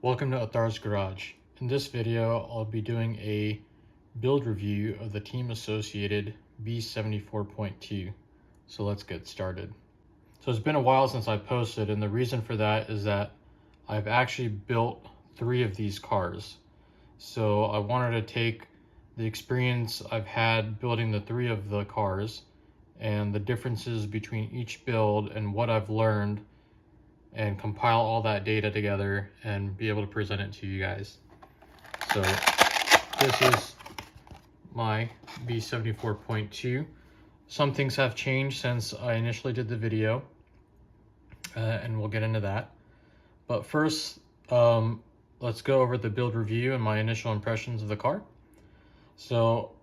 Welcome to Athar's Garage. In this video, I'll be doing a build review of the Team Associated B74.2. So let's get started. So it's been a while since I posted, and the reason for that is that I've actually built 3 of these cars. So I wanted to take the experience I've had building the 3 of the cars and the differences between each build and what I've learned and compile all that data together and be able to present it to you guys. So this is my B74.2. Some things have changed since I initially did the video, and we'll get into that. But first, let's go over the build review and my initial impressions of the car. So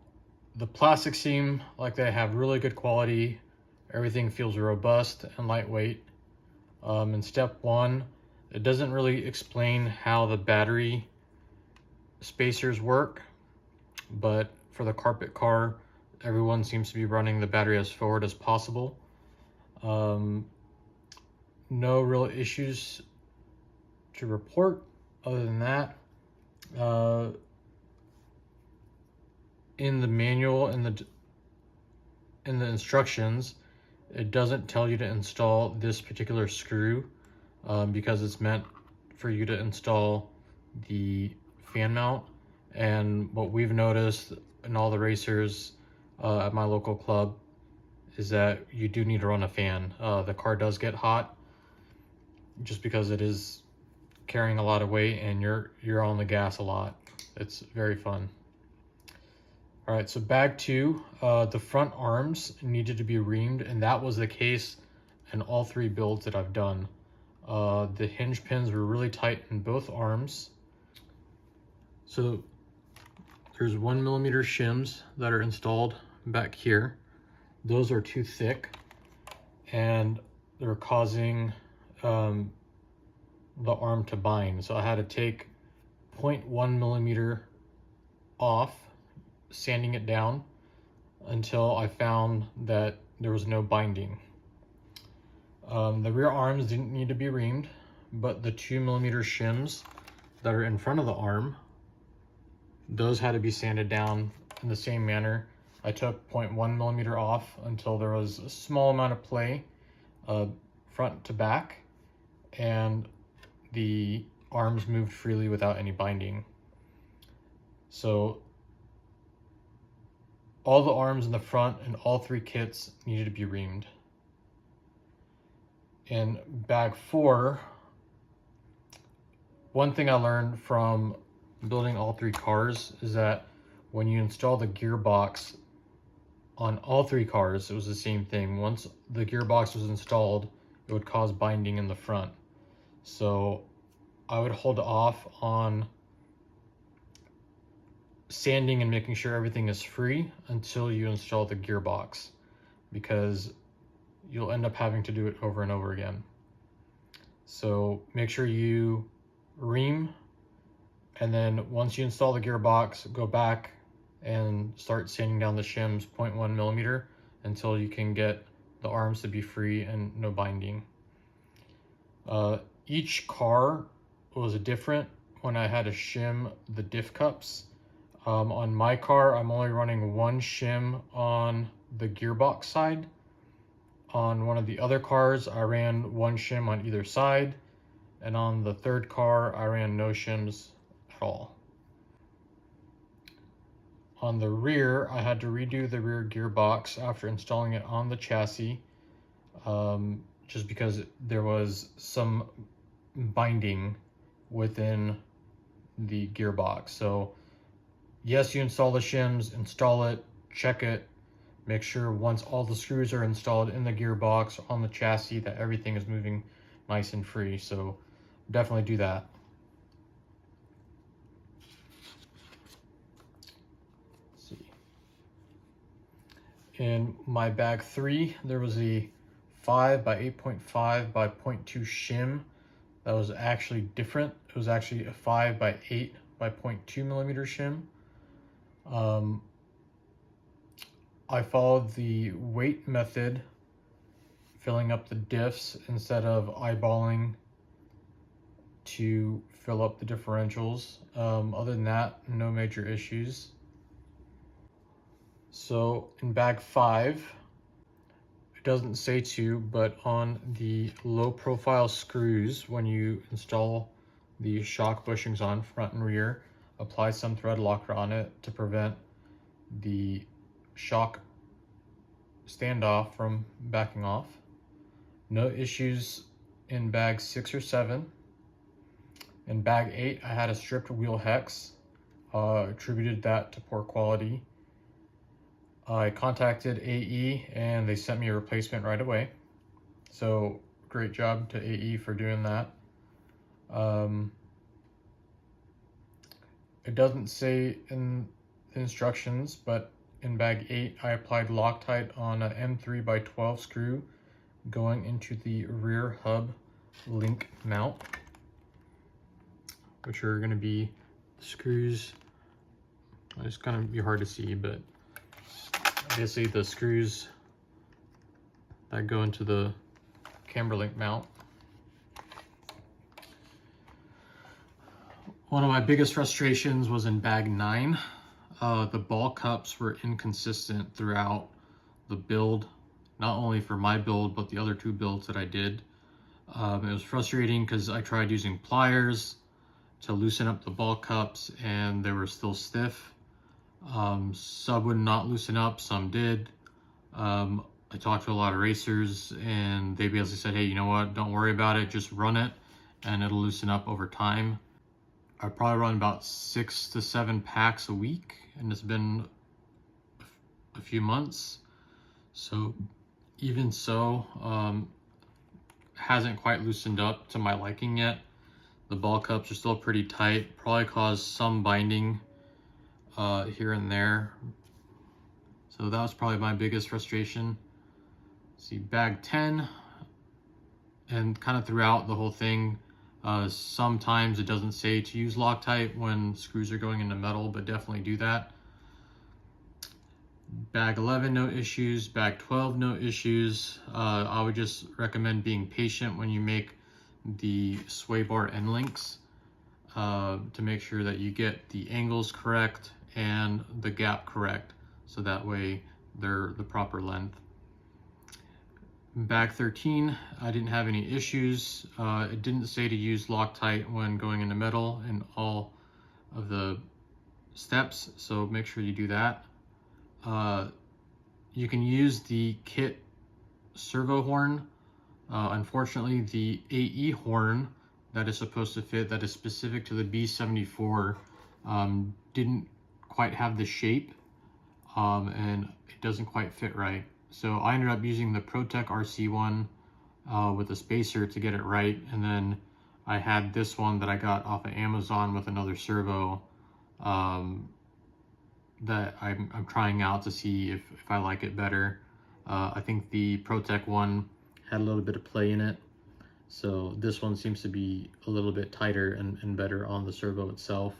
the plastics seem like they have really good quality. Everything feels robust and lightweight. In step 1, it doesn't really explain how the battery spacers work, but for the carpet car, everyone seems to be running the battery as forward as possible. No real issues to report other than that. In the manual, in the instructions, it doesn't tell you to install this particular screw because it's meant for you to install the fan mount. And what we've noticed in all the racers at my local club is that you do need to run a fan. The car does get hot just because it is carrying a lot of weight and you're on the gas a lot. It's very fun. All right, so bag 2, the front arms needed to be reamed, and that was the case in all 3 builds that I've done. The hinge pins were really tight in both arms. So there's 1mm shims that are installed back here. Those are too thick, and they're causing the arm to bind. So I had to take 0.1mm off, sanding it down until I found that there was no binding. The rear arms didn't need to be reamed, but the 2mm shims that are in front of the arm, those had to be sanded down in the same manner. I took 0.1mm off until there was a small amount of play front to back, and the arms moved freely without any binding. So all the arms in the front and all 3 kits needed to be reamed. In bag 4, one thing I learned from building all 3 cars is that when you install the gearbox on all 3 cars, it was the same thing. Once the gearbox was installed, it would cause binding in the front. So I would hold off on sanding and making sure everything is free until you install the gearbox, because you'll end up having to do it over and over again. So make sure you ream, and then once you install the gearbox, go back and start sanding down the shims 0.1mm until you can get the arms to be free and no binding. Each car was different when I had to shim the diff cups. On my car, I'm only running 1 shim on the gearbox side. On one of the other cars, I ran 1 shim on either side. And on the 3rd car, I ran no shims at all. On the rear, I had to redo the rear gearbox after installing it on the chassis, just because there was some binding within the gearbox. So yes, you install the shims, install it, check it, make sure once all the screws are installed in the gearbox on the chassis that everything is moving nice and free. So definitely do that. Let's see. In my bag 3, there was a 5 by 8.5 by 0.2 shim that was actually different. It was actually a 5 by 8 by 0.2mm shim. I followed the weight method, filling up the diffs instead of eyeballing to fill up the differentials. Other than that, no major issues. So in bag 5, it doesn't say to, but on the low profile screws, when you install the shock bushings on front and rear, apply some thread locker on it to prevent the shock standoff from backing off. No issues in bag 6 or 7. In bag 8, I had a stripped wheel hex, attributed that to poor quality. I contacted AE and they sent me a replacement right away. So great job to AE for doing that. It doesn't say in the instructions, but in bag 8, I applied Loctite on an M3x12 screw going into the rear hub link mount, which are going to be screws. It's going to be hard to see, but basically the screws that go into the camber link mount. One of my biggest frustrations was in bag 9. The ball cups were inconsistent throughout the build, not only for my build, but the other 2 builds that I did. It was frustrating because I tried using pliers to loosen up the ball cups and they were still stiff. Some would not loosen up, some did. I talked to a lot of racers and they basically said, hey, you know what, don't worry about it, just run it and it'll loosen up over time. I probably run about 6 to 7 packs a week and it's been a few months. So even so, hasn't quite loosened up to my liking yet. The ball cups are still pretty tight, probably caused some binding here and there. So that was probably my biggest frustration. See, bag 10, and kind of throughout the whole thing, sometimes it doesn't say to use Loctite when screws are going into metal, but definitely do that. Bag 11, no issues. Bag 12, no issues. I would just recommend being patient when you make the sway bar end links to make sure that you get the angles correct and the gap correct, so that way they're the proper length. Bag 13, I didn't have any issues. It didn't say to use Loctite when going into metal in all of the steps, so make sure you do that. You can use the kit servo horn. Unfortunately, the AE horn that is supposed to fit, that is specific to the B74, didn't quite have the shape, and it doesn't quite fit right. So I ended up using the ProTech RC one with a spacer to get it right, and then I had this one that I got off of Amazon with another servo that I'm trying out to see if I like it better. I think the ProTech one had a little bit of play in it, so this one seems to be a little bit tighter and better on the servo itself.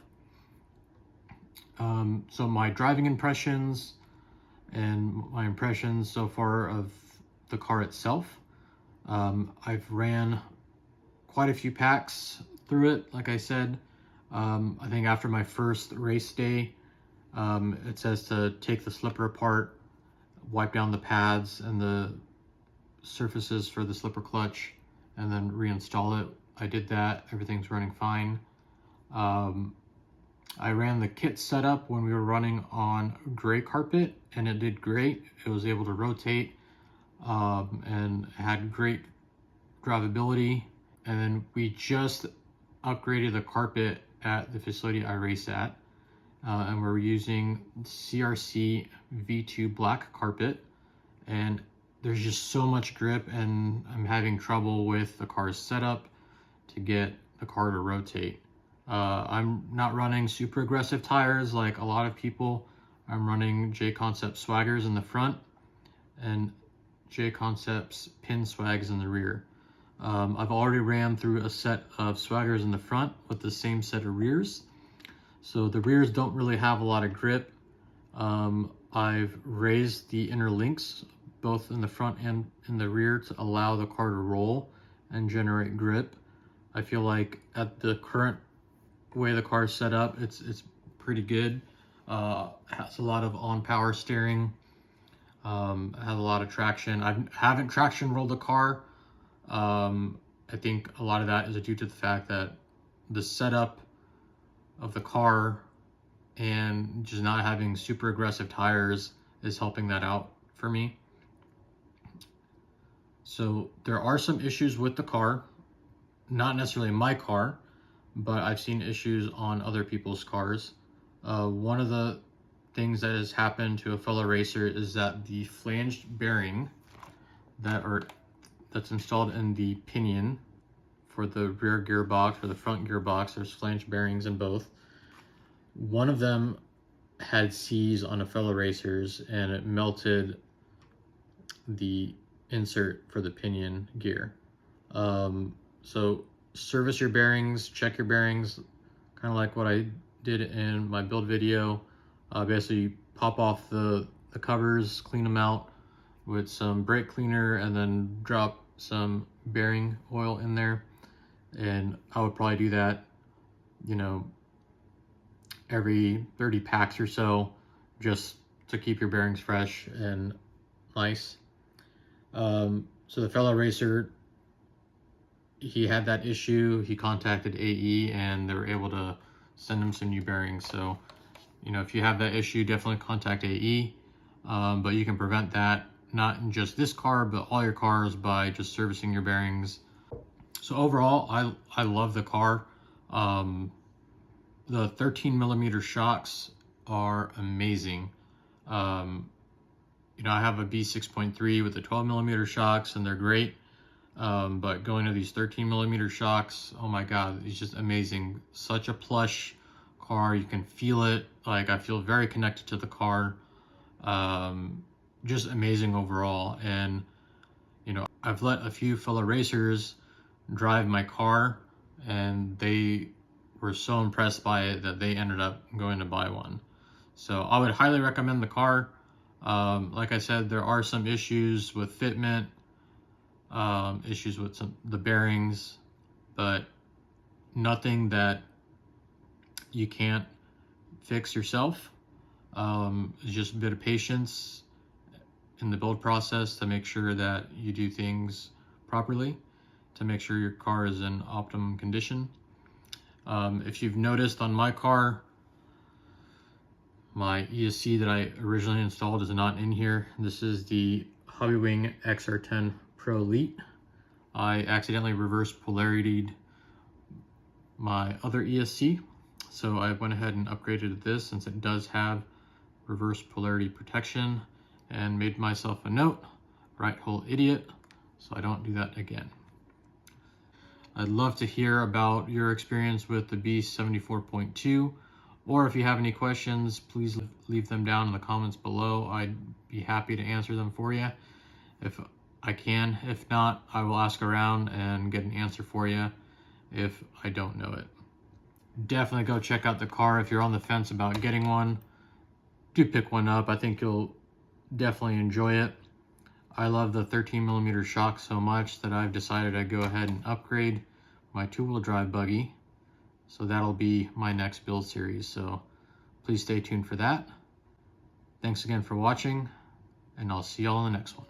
So my driving impressions and my impressions so far of the car itself. I've ran quite a few packs through it. Like I said, I think after my first race day, it says to take the slipper apart, wipe down the pads and the surfaces for the slipper clutch, and then reinstall it. I did that. Everything's running fine. I ran the kit setup when we were running on gray carpet, and it did great. It was able to rotate and had great drivability. And then we just upgraded the carpet at the facility I race at, and we're using CRC V2 black carpet, and there's just so much grip, and I'm having trouble with the car's setup to get the car to rotate. I'm not running super aggressive tires like a lot of people. I'm running J-Concept Swaggers in the front and J-Concept's pin swags in the rear. I've already ran through a set of Swaggers in the front with the same set of rears. So the rears don't really have a lot of grip. I've raised the inner links both in the front and in the rear to allow the car to roll and generate grip. I feel like at the current way the car is set up, it's pretty good. Has a lot of on power steering, has a lot of traction. I haven't traction rolled the car. I think a lot of that is due to the fact that the setup of the car and just not having super aggressive tires is helping that out for me. So there are some issues with the car, not necessarily my car, but I've seen issues on other people's cars. One of the things that has happened to a fellow racer is that the flanged bearing that's installed in the pinion for the rear gearbox or the front gearbox, there's flanged bearings in both. One of them had C's on a fellow racer's, and it melted the insert for the pinion gear. So service your bearings, check your bearings, kind of like what I did in my build video. Basically pop off the covers, clean them out with some brake cleaner, and then drop some bearing oil in there. And I would probably do that, you know, every 30 packs or so, just to keep your bearings fresh and nice. So the fellow racer, he had that issue. He contacted AE and they were able to send him some new bearings. So, you know, if you have that issue, definitely contact AE. But you can prevent that, not in just this car, but all your cars, by just servicing your bearings. So overall, I love the car. The 13mm shocks are amazing. You know, I have a B6.3 with the 12mm shocks, and they're great. But going to these 13mm shocks, oh my God, it's just amazing. Such a plush car. You can feel it. Like, I feel very connected to the car. Just amazing overall. And, you know, I've let a few fellow racers drive my car, and they were so impressed by it that they ended up going to buy one. So I would highly recommend the car. Like I said, there are some issues with fitment, issues with the bearings, but nothing that you can't fix yourself. It's just a bit of patience in the build process to make sure that you do things properly, to make sure your car is in optimum condition. If you've noticed on my car, my ESC that I originally installed is not in here. This is the Hobbywing XR10 Pro Elite. I accidentally reverse polarity'd my other ESC, so I went ahead and upgraded this since it does have reverse polarity protection, and made myself a note, right hole idiot, so I don't do that again. I'd love to hear about your experience with the B74.2, or if you have any questions, please leave them down in the comments below. I'd be happy to answer them for you if I can. If not, I will ask around and get an answer for you if I don't know it. Definitely go check out the car if you're on the fence about getting one. Do pick one up. I think you'll definitely enjoy it. I love the 13mm shock so much that I've decided to go ahead and upgrade my two-wheel drive buggy. So that'll be my next build series. So please stay tuned for that. Thanks again for watching, and I'll see y'all in the next one.